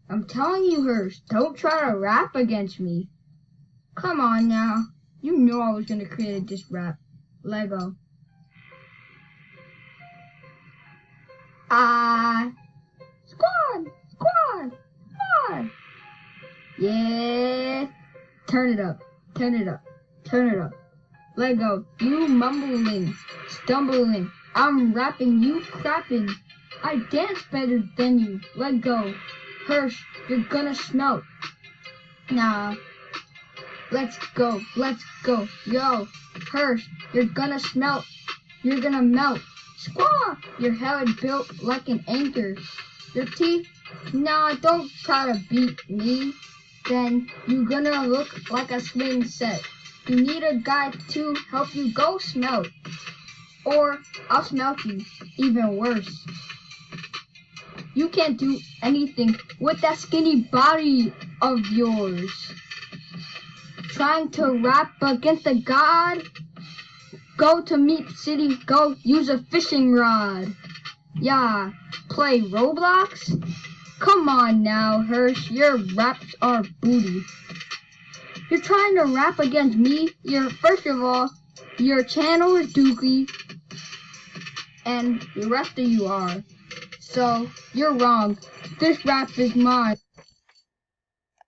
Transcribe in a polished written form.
I'm telling you, Hirsch, don't try to rap against me. Come on now. You know I was gonna create a diss rap. Lego. Squad! Squad! Squad! Yeah! Turn it up. Turn it up. Turn it up. Lego, you mumbling, stumbling. I'm rapping, you crapping. I dance better than you. Lego. Hirsch, you're gonna smelt. Nah. Let's go. Let's go. Yo. Hirsch, you're gonna smelt. You're gonna melt. Squaw! Your head built like an anchor. Your teeth? Nah, don't try to beat me. Then you're gonna look like a swing set. You need a guy to help you go smelt. Or I'll smelt you. Even worse. You can't do anything with that skinny body of yours. Trying to rap against a god? Go to Meat City, go use a fishing rod. Yeah, play Roblox? Come on now, Hirsch, your raps are booty. You're trying to rap against me? First of all, your channel is dookie, and the rest of you are. So, you're wrong. This rap is mine.